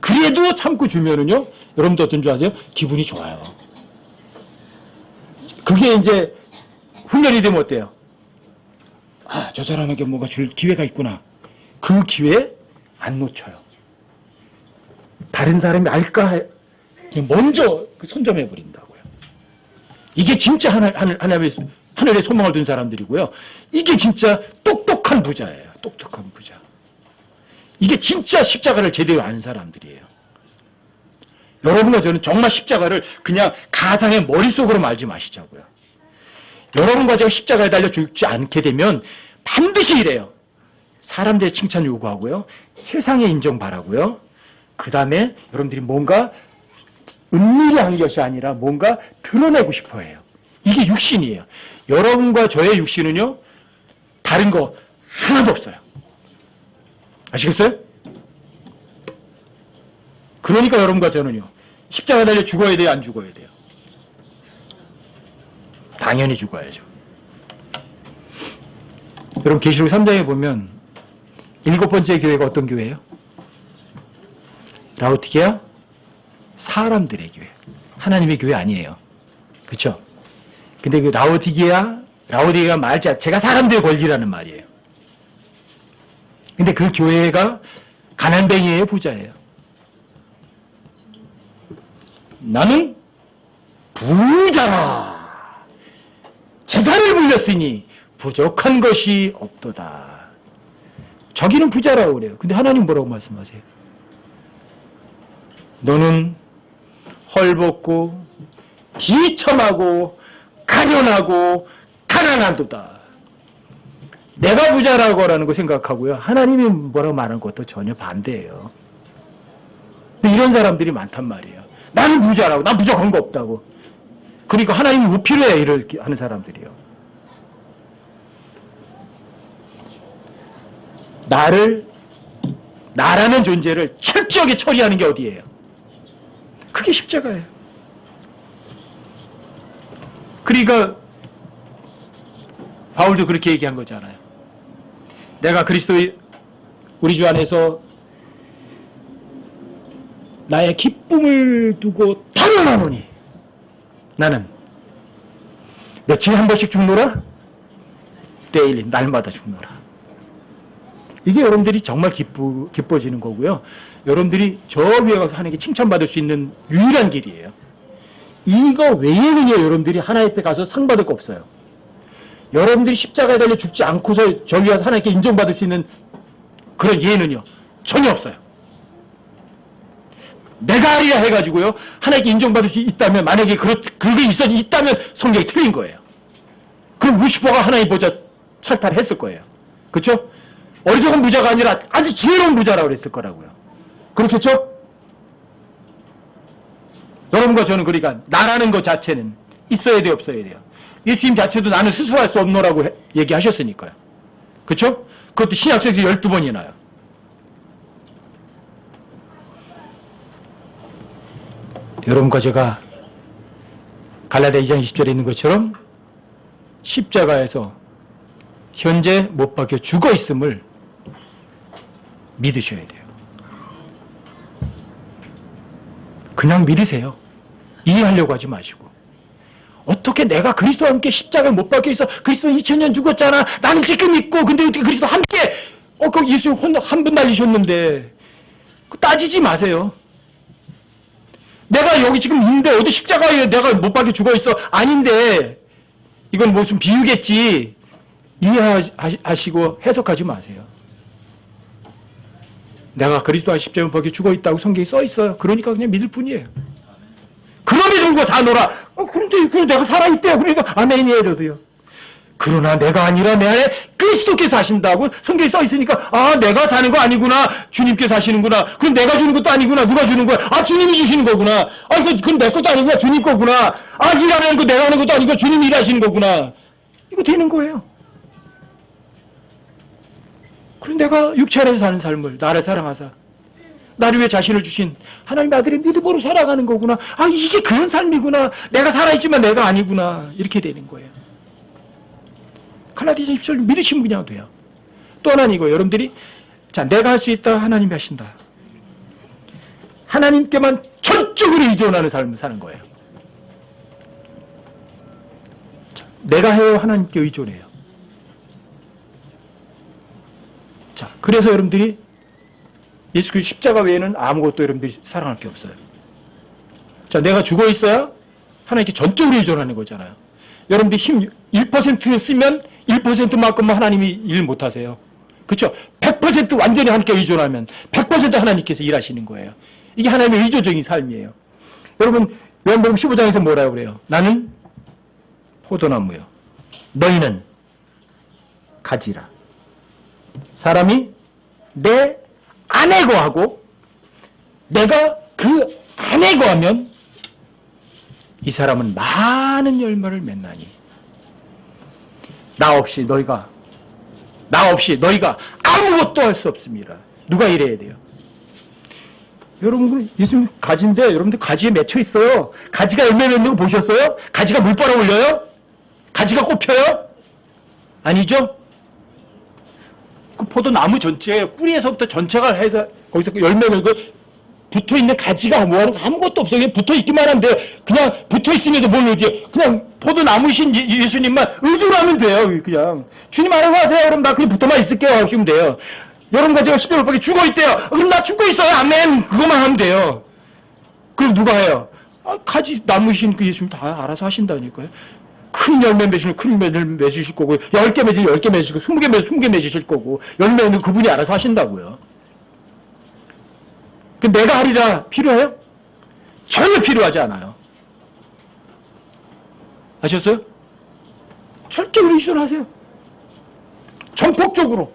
그래도 참고 주면은요, 여러분도 어떤 줄 아세요? 기분이 좋아요. 그게 이제 훈련이 되면 어때요? 아, 저 사람에게 뭔가 줄 기회가 있구나. 그 기회 안 놓쳐요. 다른 사람이 알까? 그냥 먼저 선점해 버린다고요. 이게 진짜 하늘에 소망을 둔 사람들이고요. 이게 진짜 똑똑한 부자예요. 똑똑한 부자. 이게 진짜 십자가를 제대로 아는 사람들이에요. 여러분과 저는 정말 십자가를 그냥 가상의 머릿속으로 말지 마시자고요. 여러분과 제가 십자가에 달려 죽지 않게 되면 반드시 이래요. 사람들의 칭찬 요구하고요. 세상의 인정 바라고요. 그 다음에 여러분들이 뭔가 은밀히 한 것이 아니라 뭔가 드러내고 싶어 해요. 이게 육신이에요. 여러분과 저의 육신은요, 다른 거 하나도 없어요. 아시겠어요? 그러니까 여러분과 저는요, 십자가 달려 죽어야 돼요, 안 죽어야 돼요? 당연히 죽어야죠. 여러분, 계시록 3장에 보면 7번째 교회가 어떤 교회예요? 라오디게아 사람들의 교회. 하나님의 교회 아니에요. 그렇죠? 근데 그 라오디게아 말 자체가 사람들의 권리라는 말이에요. 근데 그 교회가 가난뱅이의 부자예요. 나는 부자라. 재산을 불렸으니 부족한 것이 없도다. 자기는 부자라고 그래요. 근데 하나님 뭐라고 말씀하세요? 너는 헐벗고 비참하고 가련하고 가난하도다. 내가 부자라고 하는 거 생각하고요. 하나님이 뭐라고 말하는 것도 전혀 반대예요. 근데 이런 사람들이 많단 말이에요. 나는 부자라고. 난 부족한 거 없다고. 그러니까 하나님이 뭐 필요해 이렇게 하는 사람들이요. 나라는 존재를 철저하게 처리하는 게 어디예요? 그게 십자가예요. 그러니까 바울도 그렇게 얘기한 거잖아요. 내가 그리스도의 우리 주 안에서 나의 기쁨을 두고 달아나노니 나는 며칠에 한 번씩 죽노라? 데일리, 날마다 죽노라. 이게 여러분들이 정말 기뻐지는 거고요. 여러분들이 저 위에 가서 하나님께 칭찬받을 수 있는 유일한 길이에요. 이거 외에는요, 여러분들이 하나님 앞에 가서 상 받을 거 없어요. 여러분들이 십자가에 달려 죽지 않고서 저 위에 가서 하나님께 인정받을 수 있는 그런 예는요, 전혀 없어요. 내가 하리라 해가지고요, 하나님께 인정받을 수 있다면, 만약에 그게 있다면 성경이 틀린 거예요. 그럼 루시퍼가 하나님 보좌 철탈했을 거예요. 그렇죠? 어리석은 부자가 아니라 아주 지혜로운 부자라고 그랬을 거라고요. 그렇겠죠? 여러분과 저는 그러니까 나라는 것 자체는 있어야 돼요, 없어야 돼요? 예수님 자체도 나는 스스로 할 수 없노라고 얘기하셨으니까요. 그렇죠? 그것도 신약성에서 12번이나요. 여러분과 제가 갈라디아 2장 20절에 있는 것처럼 십자가에서 현재 못 박혀 죽어 있음을 믿으셔야 돼요. 그냥 믿으세요. 이해하려고 하지 마시고. 어떻게 내가 그리스도와 함께 십자가에 못 박혀 있어? 그리스도 2000년 죽었잖아. 나는 지금 있고. 근데 어떻게 그리스도 함께 그 예수님 한 분 날리셨는데. 따지지 마세요. 내가 여기 지금 있는데 어디 십자가에 내가 못 박혀 죽어 있어? 아닌데. 이건 무슨 비유겠지. 이해하시고 해석하지 마세요. 내가 그리스도와 십자가에 못 박혀 죽어 있다고 성경에 써 있어요. 그러니까 그냥 믿을 뿐이에요. 그놈이 들고 사노라. 그런데 내가 살아있대요. 그러니까 아멘이에요, 저도요. 그러나 내가 아니라 내 안에 그리스도께서 하신다고 성경에 써 있으니까, 아, 내가 사는 거 아니구나. 주님께서 하시는구나. 그럼 내가 주는 것도 아니구나. 누가 주는 거야? 아, 주님이 주시는 거구나. 아, 그건 내 것도 아니구나. 주님 거구나. 아, 일하는 거 내가 하는 것도 아니고 주님이 일하시는 거구나. 이거 되는 거예요. 그럼 내가 육체 안에서 사는 삶을 나를 사랑하사 나를 위해 자신을 주신 하나님의 아들의 믿음으로 살아가는 거구나. 아, 이게 그런 삶이구나. 내가 살아있지만 내가 아니구나. 이렇게 되는 거예요. 갈라디아서 10절 믿으시면 그냥 돼요. 또 하나는 이거 여러분들이 자, 내가 할 수 있다. 하나님이 하신다. 하나님께만 전적으로 의존하는 삶을 사는 거예요. 자, 내가 해요. 하나님께 의존해요. 자, 그래서 여러분들이 예수 그리스도 십자가 외에는 아무것도 여러분들이 사랑할 게 없어요. 자, 내가 죽어 있어야 하나님께 전적으로 의존하는 거잖아요. 여러분들이 힘 1% 쓰면 1%만큼만 하나님이 일 못하세요. 그렇죠? 100% 완전히 하나님께 의존하면 100% 하나님께서 일하시는 거예요. 이게 하나님의 의존적인 삶이에요. 여러분 요한복음 15장에서 뭐라고 그래요? 나는 포도나무요. 너희는 가지라. 사람이 내 안에 거하고 내가 그 안에 거하면 이 사람은 많은 열매를 맺나니 나 없이 너희가 아무것도 할 수 없습니다. 누가 이래야 돼요? 여러분 예수님 가지인데 여러분들 가지에 맺혀 있어요. 가지가 열매 맺는 거 보셨어요? 가지가 물 빨아 올려요? 가지가 꽃 펴요? 아니죠? 그 포도나무 전체에 뿌리에서부터 전체가 해서 거기서 열매 맺고 붙어 있는 가지가 뭐하는 거 아무것도 없어요. 그냥 붙어 있기만 하면 돼요. 그냥 붙어 있으면서 뭘 어디에 그냥 포도나무이신 예수님만 의존하면 돼요. 그냥 주님 알아서 하세요. 그럼 나 그냥 붙어만 있을게요. 하시면 돼요. 여러분과 제가 10년 밖에 죽어 있대요. 그럼 나 죽고 있어요. 아멘. 그것만 하면 돼요. 그럼 누가 해요? 아, 가지 나무이신 그 예수님 다 알아서 하신다니까요. 큰 열매 맺으시면 큰 열매 맺으실 거고 10개 맺으시면 10개 맺으시고 20개 맺으시면 20개 맺으실 거고 열매는 그분이 알아서 하신다고요. 그 내가 하리라 필요해요? 전혀 필요하지 않아요. 아셨어요? 철저히 의존하세요. 전폭적으로.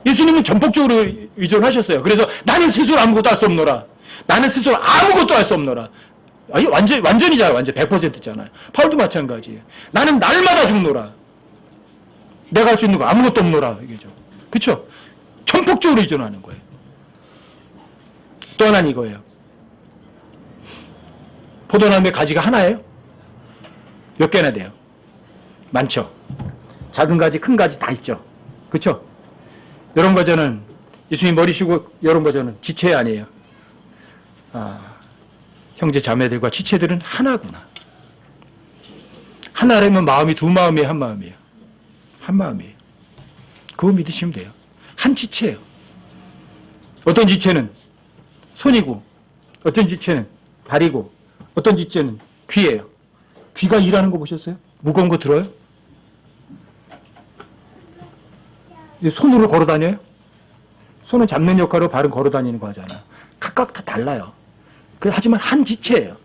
예수님은 전폭적으로 의존하셨어요. 그래서 나는 스스로 아무것도 할 수 없노라. 나는 스스로 아무것도 할 수 없노라. 아니, 완전이잖아요. 완전 100%잖아요. 바울도 마찬가지예요. 나는 날마다 죽노라. 내가 할 수 있는 거 아무것도 없노라. 이게죠. 그렇죠? 전폭적으로 의존하는 거예요. 또 하나는 이거예요. 포도나무의 가지가 하나예요? 몇 개나 돼요? 많죠. 작은 가지, 큰 가지 다 있죠. 그렇죠? 여러분과 저는 예수님 머리 쉬고 여러분과 저는 지체 아니에요. 형제 자매들과 지체들은 하나구나. 하나라면 마음이 두 마음이에요, 한 마음이에요. 한 마음이에요. 그거 믿으시면 돼요. 한 지체예요. 어떤 지체는 손이고, 어떤 지체는 발이고, 어떤 지체는 귀예요. 귀가 일하는 거 보셨어요? 무거운 거 들어요? 손으로 걸어 다녀요? 손은 잡는 역할로 발은 걸어 다니는 거 하잖아요. 각각 다 달라요. 하지만 한 지체예요.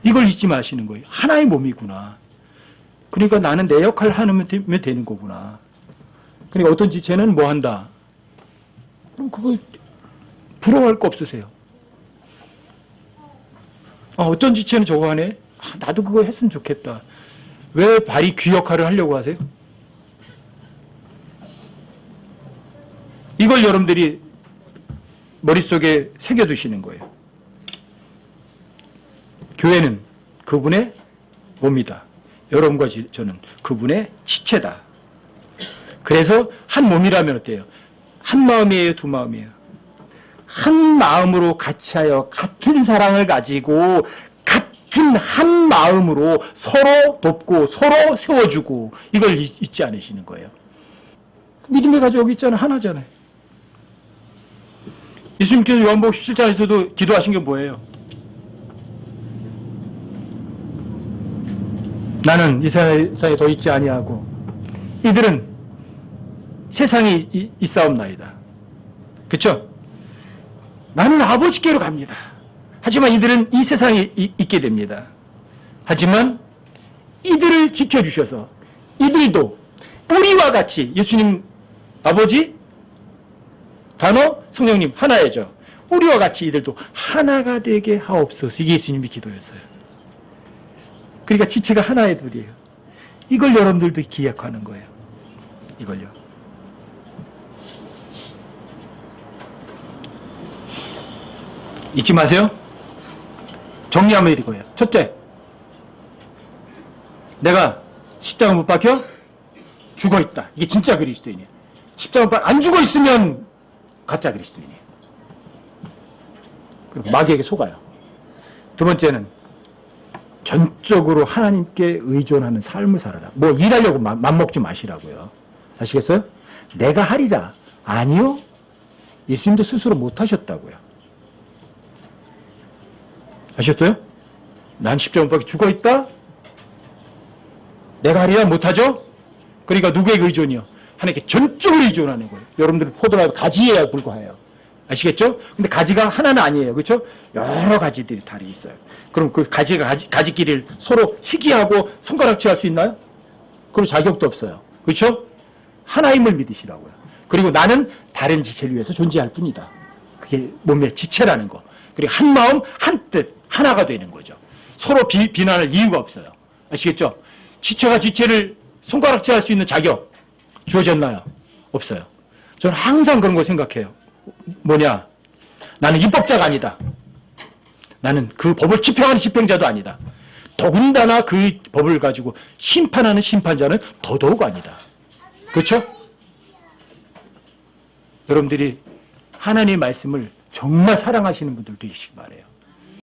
이걸 잊지 마시는 거예요. 하나의 몸이구나. 그러니까 나는 내 역할을 하면 되는 거구나. 그러니까 어떤 지체는 뭐 한다. 그럼 그거 부러워할 거 없으세요. 어떤 지체는 저거 하네. 나도 그거 했으면 좋겠다. 왜 발이 귀 역할을 하려고 하세요? 이걸 여러분들이 머릿속에 새겨두시는 거예요. 교회는 그분의 몸이다. 여러분과 저는 그분의 지체다. 그래서 한 몸이라면 어때요? 한 마음이에요? 두 마음이에요? 한 마음으로 같이 하여 같은 사랑을 가지고 같은 한 마음으로 서로 돕고 서로 세워주고 이걸 잊지 않으시는 거예요. 믿음의 가족 여기 있잖아요. 하나잖아요. 예수님께서 요한복음 17장에서도 기도하신 게 뭐예요? 나는 이 세상에 더 있지 아니하고 이들은 세상에 있사옵나이다. 그렇죠? 나는 아버지께로 갑니다. 하지만 이들은 이 세상에 있게 됩니다. 하지만 이들을 지켜주셔서 이들도 우리와 같이 예수님 아버지 단어 성령님 하나이죠. 우리와 같이 이들도 하나가 되게 하옵소서. 이게 예수님의 기도였어요. 그러니까 지체가 하나의 둘이에요. 이걸 여러분들도 기억하는 거예요. 이걸요. 잊지 마세요. 정리하면 이거예요. 첫째, 내가 십자가 못 박혀 죽어 있다. 이게 진짜 그리스도인이에요. 십자가 못 박혀 안 죽어 있으면 가짜 그리스도인이에요. 그리고 마귀에게 속아요. 두 번째는 전적으로 하나님께 의존하는 삶을 살아라. 뭐 일하려고 맘먹지 마시라고요. 아시겠어요? 내가 하리라. 아니요. 예수님도 스스로 못하셨다고요. 아셨어요? 난 십자가 못 박혀 죽어 있다? 내가 하리라 못하죠? 그러니까 누구에게 의존이요? 하나님께 전적으로 의존하는 거예요. 여러분들은 포도나무 가지에 불과해요. 아시겠죠? 근데 가지가 하나는 아니에요. 그렇죠? 여러 가지들이 달이 있어요. 그럼 그 가지끼리를 서로 시기하고 손가락질 할 수 있나요? 그럴 자격도 없어요. 그렇죠? 하나임을 믿으시라고요. 그리고 나는 다른 지체를 위해서 존재할 뿐이다. 그게 몸의 지체라는 거. 그리고 한 마음, 한 뜻, 하나가 되는 거죠. 서로 비난할 이유가 없어요. 아시겠죠? 지체가 지체를 손가락질 할 수 있는 자격 주어졌나요? 없어요. 저는 항상 그런 걸 생각해요. 뭐냐? 나는 입법자가 아니다. 나는 그 법을 집행하는 집행자도 아니다. 더군다나 그 법을 가지고 심판하는 심판자는 더더욱 아니다. 그렇죠? 여러분들이 하나님의 말씀을 정말 사랑하시는 분들 되시기 바라요.